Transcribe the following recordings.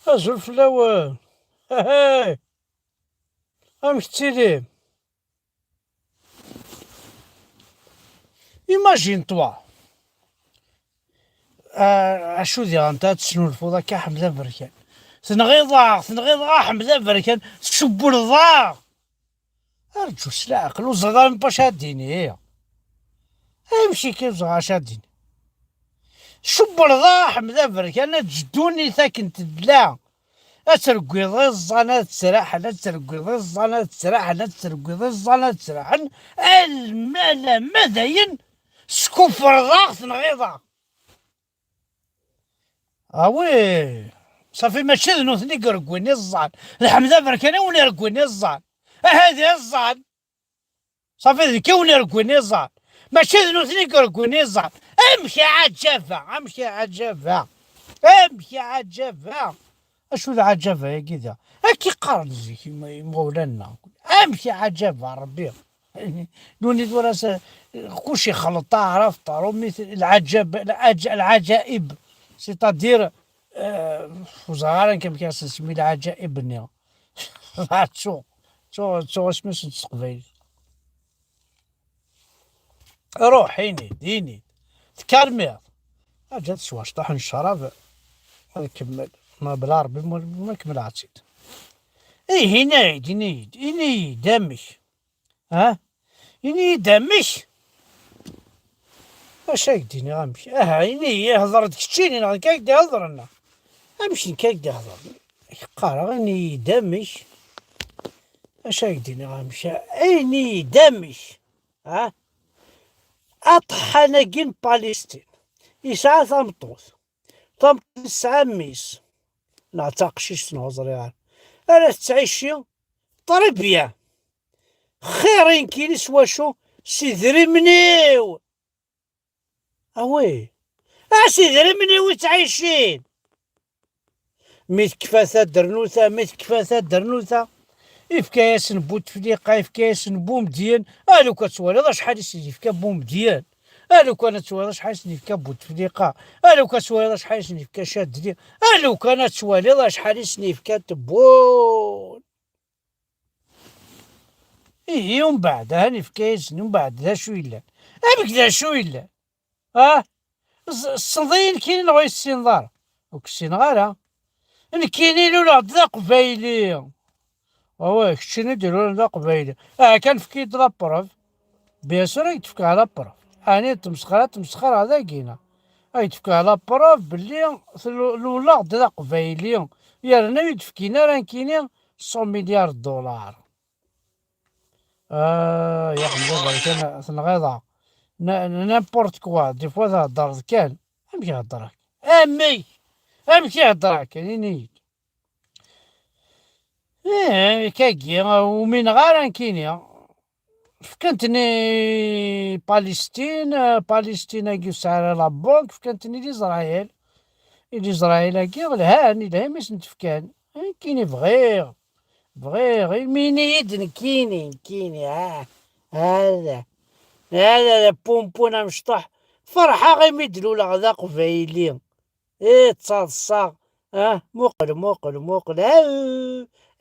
أزول فلاوان. هاي. أمك تيلي. إيماجين توا. أشو ذي أنت تسنو الفوضى كحمزة بركان. ثنغيضا حمزة بركان تشبو الضاغ. أرجو سلاق لو زغال باش هاديني هي. امشي كيف زغال شاديني. شبو الضاغ حمزة بركان تجدوني ثاكنت بلا. أترقيض الزانة تسرح لا ترقيض الزانة تسرح لا ترقيض الزانة تسرح المال مذين سكوفر ضاغط نغيضا. اوي صافي ماشي ذنوثني قرقوني الزان الحمزة بركاني وني رقوني الزان هذه الزان صافي ذيك وني رقوني الزان ماشي ذنوثني قرقوني الزان امشي عجفة امشي عجفة امشي عجفة اشو العجفة يا كذا هاكي قارن زيك مولانا امشي عجفة ربي دوني دوراس كلشي خلطة عرفت مثل العجب العجائب سيتادير وزغارا كم كاس نسمي العجائب نيا شو اسمس تقبيل روح هيني تكرمي اجا تسواش طاح الشراب نكمل ما بالعربي ما كمل عطيت ايه هنا دمش ها هنا دمش اش هكديني غنمشي هيني هضرت كتشيني انا كاكدي هضر انا امشي كاكدي هضر قارا غني دمش اش هكديني غنمشي عيني دمش ها أطحنقين باليستين يسعى ثمطوط يسعى ميس نعتقشيش نهضر أنا تعيشي طربية خيرين كي نسواشو سيدري منيو أوي سيدري منيو تعيشين ميت كفاثة درنوثة إفكاس نبو تفليقة إفكاس نبو مديان لو كتوالي شحال يسيدي فكا بو مديان لو كانت توالي شحال يسيدي فكا بو تفليقة لو كتوالي شحال يسيدي فكا شاد لو كانت توالي شحال يسيدي فكا تبون إيه ومن بعد هاني فكاس ومن بعد ذا شو إلا أبيك ذا شو إلا الصندين كاينين غير السنظار وكسين غارة كاينين ولا ذا قبايلي كنتي نديرو لنا قبايلي كان فكيد لابروف بيان سور يتفكى على بروف تمسخر هذا كينا يتفكى على بروف بلي الولا غدا قبايلي يرنا يتفكينا راه كاينين 100 مليار دولار يا حمد برك تنغيضا نابورت كوا دي فوا تهضر كان امشي هضرك امشي هضرك كاينين كاكي ومن غير كينيا فكنتني باليستين كي سعر لا بونك فكنتني لإسرائيل كي غلهان لا مش نتفكان كيني بغيغ ميني يدن كيني هذا بومبونا مشطح فرحة غير ميدلو غدا قبايلي تصاصا موقل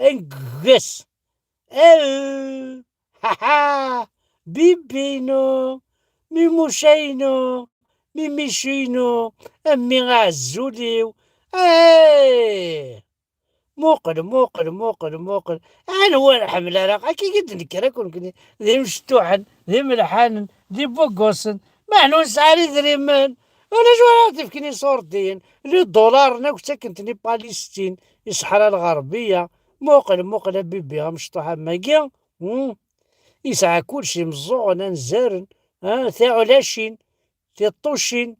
انقص هاها بيبينو ميموشينو ميميشينو امي غعزوليو موقل انا هو الحمله راه كي قد نكرا كون ذي مشتوحن ذي ملحان ذي بوكوسن معنون سعري دريمن انا جو تفكني صورتين لي دولار انا كنت كنتني باليستين الصحراء الغربيه موقل بيبيها مشطوحه ماكيا يسعى كلشي مزوع انا نزارن ثاعلاشين ثطوشين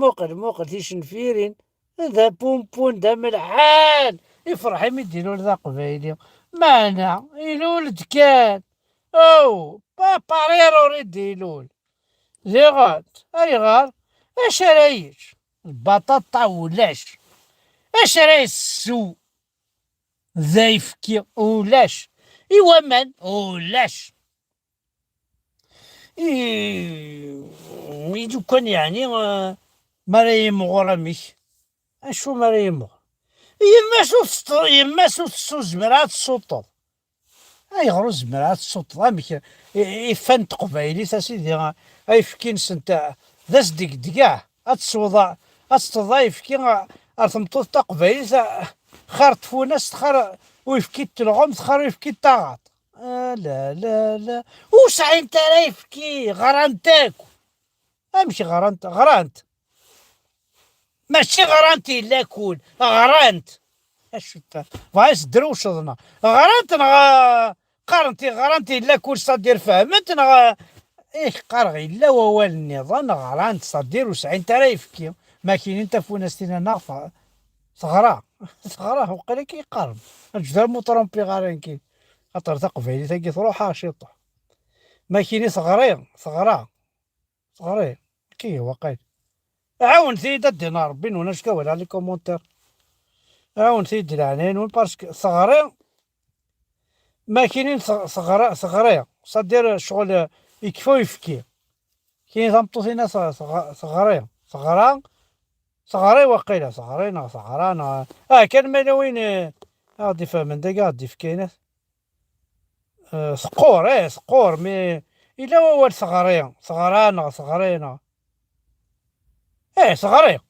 موقل تيشنفيرين ذا بومبون ذا ملحان يفرح يمدينو ذا قبايلي معنا يلولد كان باباريرو ريدي يلول ذي غار اش رايش البطاطا ولاش اش رايش السو ذا يفكي ولاش ايوا من ولاش ويدو كان يعني ما راه يمغور مش اشو ما راه يمغور يما سو زمرات السلطة غرو زمرات السلطة أمك يفن تقبايلي سيدي يفكي نسنتا ذا صديق دقاه أتسوضا يفكي أرثمطوط تقبايلي خار تفونس خار ويفكي التلغم خار يفكي الطاغط لا لا لا وسع انت راه يفكي غرانتاكو امشي غرانت ماشي غرانتي لا كون غرانت اش فايس دروشضنا غرانت قارنتي غرانتي لا كون صدير فهمت قارغي لا هو النظام غرانت صدير وسع انت راه يفكي ما كاين انت فونستينا ناقصه ثغرة وقيلا كيقارن الجدار مطرمبي غارنكي خاطر تقبيلي تاكي تروح شيطو ما كاينين ثغرة كي وقيل عاون سيدي الدينار ربي ولا شكاول على كومونتير عاون سيدي العنين باسكو ثغرة ما كاينين ثغرة صدير شغل يكفو يفكي كاين ثمطوسينا ثغرة وقيله ثغرة كان مالا وين غادي فهمن دا غادي في كاينات ثقور مي إلا هو ثغرية ثغرينا ثغرية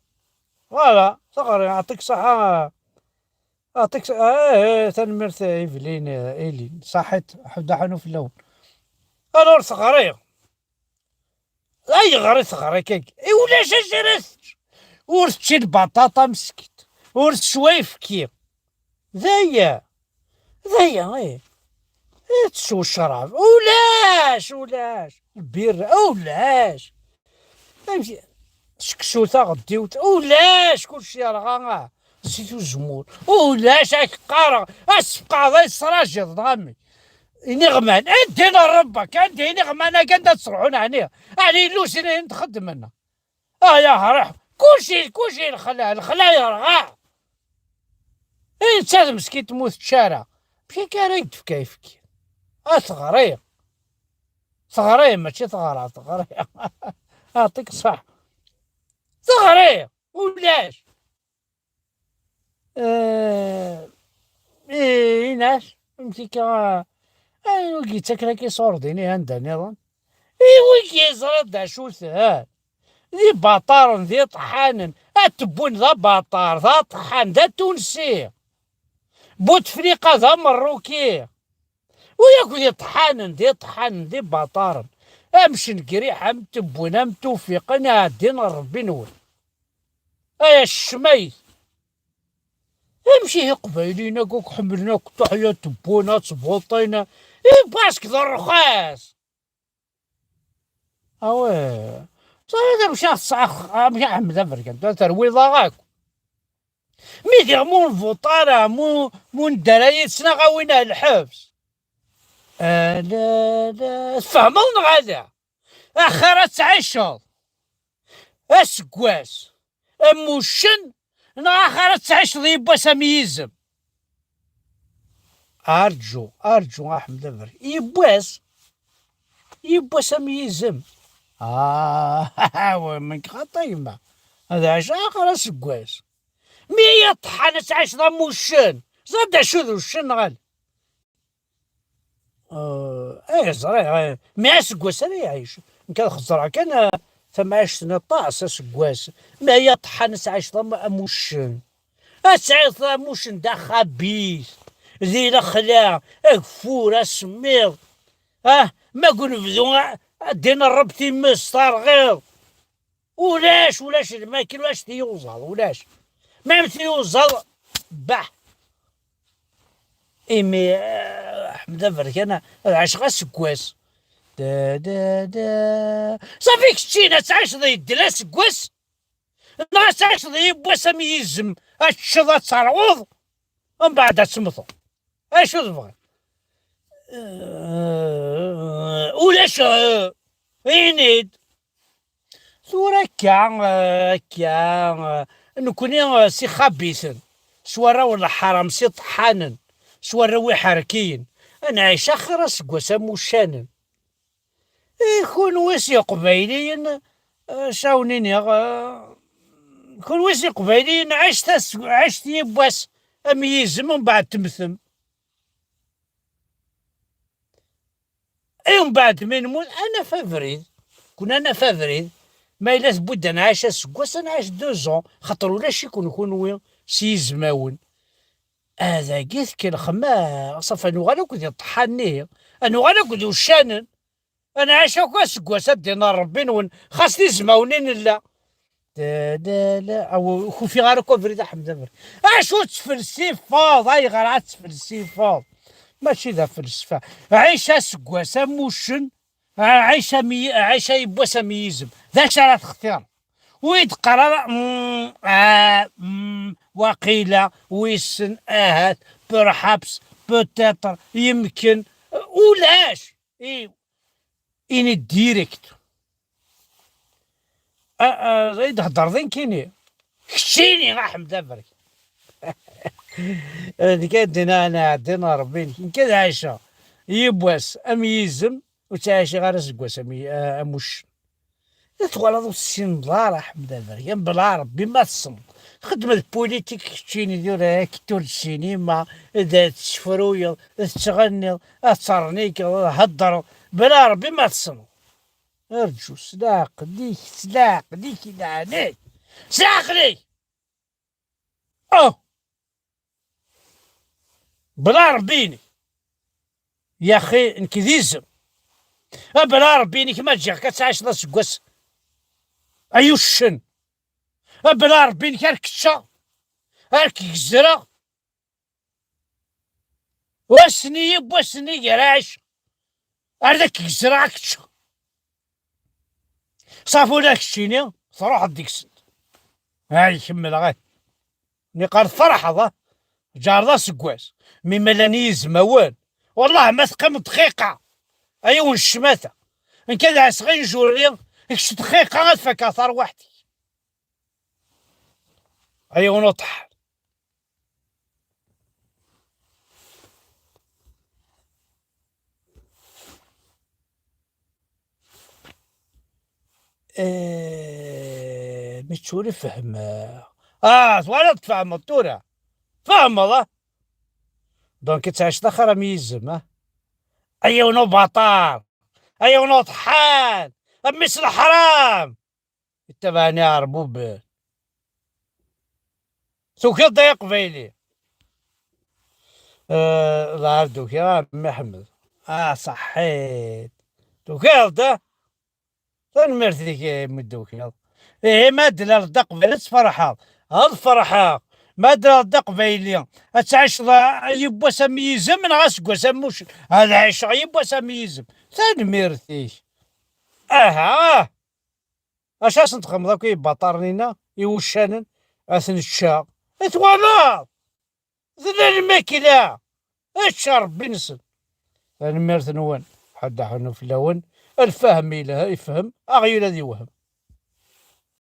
فوالا ثغرية يعطيك صحة تنمرت إيفلين إيلين صحيت حدا حنو في اللون ألور ثغرية أي غري ثغرية كيك ولا شجرة ورث شي البطاطا مسكت ورث شوي فكير ذايا تسوى الشراب ولاش البير ولاش فهمتي سكسوطة غديوت ولاش كلشي راه زيتو الزمور ولاش هاك قارا اسبقى ذا السراجل ضامي نغمان ادينا ربك عندي نغمان انا كنت تصرحون عليه علي لوسين نتخدم منها يا هرح كلشي الخلايا راه انت مسكين تموت تشارع مشي كاريت في كيفك ثغرية ماشي ثغرة يعطيك الصح ثغرية ولاش ناس فهمتي لقيتك راكي صورديني هندا نظام ويكي صرد شو سهل ذي باطار ذي طحان اتبون ذا باطار ذا طحان ذا تونسي بوتفليقة ذا مروكي وياك ذي طحان ذي باطار امشي نقريح ام تبون ام توفيق انا دينا ربي نور ايا الشميت امشي قبايلينا كوك حملنا تحيا تبونا تبوطينا باسك ذا الرخاص صاير مشى الصاخ مشى احمد افريكا ترويضه غاك ميدي مو الفطاره مو الدرايات سنا غاوينا الحبس لا فهمنا هذا اخر تعيشوا اسكواس اموشن اخر تعيش ضيب وسميزم ارجو احمد افريكا يبواس ميزم من خطيمة هذا عاش آخر سكواس مية طحانة عايش ضموشن زاد شو ذو الشن غال صريح مع سكواس هذا يعيش كان خزرع كان ثم عايش سنة طاس سكواس مية طحانة عايش ضموشن أسعيد ضموشن دا خبيث ذي الأخلاق أكفور أسمير ما قول بدون دينا ربتي مستر غير ولاش ما كاين واش تيوزل ولاش ما تيوزل بح مي احمد افريكا انا عايش غا سكواس صافيك شتينا تعيش ضي الدلا سكواس نغا تعيش ضي بواس ميزم الشظا تروض ومن بعد تسمطو شو تبغي ولاش ينيد صورة كان نكوني سي خبيثن سوارا ولا حرام سي طحانن سوارا ويحركين انا عايش اخر سكواس موشانن يكون ويسي قبايليين شاونيني يكون ويسي قبايليين عشت يبواس أميزم ومن بعد تمثم. ومن بعد ما نموت أنا فافريد، كون أنا فافريد ما إلا تبود نعيش أسكواس نعيش 2 زون، خاطر ولاش يكون وين سي زماون. هذا قيث كي الخما صافي أنا غادا كنت يطحني، أنا غادا كنت وشانن، أنا عايش هكا أسكواس دينا ربي نون خاصني زماونين لا. لا لا أو خوفي غير كوفريد حمد فريد. أشو تفلسي فاض أي غير عاد تفلسي فاض، ماشي ذا فلسفة. عيشة سكواسة موشن، عيشة عيشة يبوسة ميزم، ذا شرط اختيار ويد قرار وقيل ويسن اهات برحبس بوتيتر يمكن ولاش إن الديريكت زيد هضر ذين كيني كشيني غا حمد فريد. هذيك أنا عدينا ربي كذا عايشة يبواس أميزم وتعيشي غير سكواس أموش تغلظ السين بلا حمد الله بلا ربي ما تصم خدمة البوليتيك تشيني دير كتول السينما إذا تشفرويا تغني ترنيك هضر بلا ربي ما تصم. ارجو سلاق ديك لعنيك سلاقني بلا ربيني يا اخي انكذيزم بلا ربيني كما تجي كتعيش لا سكواس ايوشن بلا ربيني كركتشا هاك الجزرة واسني بواسني قراش هذاك الجزرة كتشا صافو داك الشيني صراحة ديك السنت هاي كمل غير نقار فرحة ظا جار ذا سكواس مما لاني زموان والله ما تقام دقيقة أيون الشماتة إن كذا صغير جوري إكش دقيقة غتفك أثار وحدي أيون وطح. متشوري فهم ولا تفهم الطورة فهم والله دونك تعيش داخل ميزم أيون بطار أيون طحان مثل حرام اتبعني يا ربوب سوكي ضيق بيلي لا دوك يا محمد صحيت دوك هذا تنمرتك مدوك ما دلا الدق بلس فرحة هاد فرحة ما دلا الدق بيلي تعيش يبوا سميزم من غاسكوا سموش هذا عيش يبوا سميزم تنمرتك اش نتخم ذاك يبطرنينا يوشانن اثن الشا اتواضع ذا الماكلة الشرب بنسل الميرث نوان حد حنو في اللون الفهم إله يفهم أغير ذي وهم.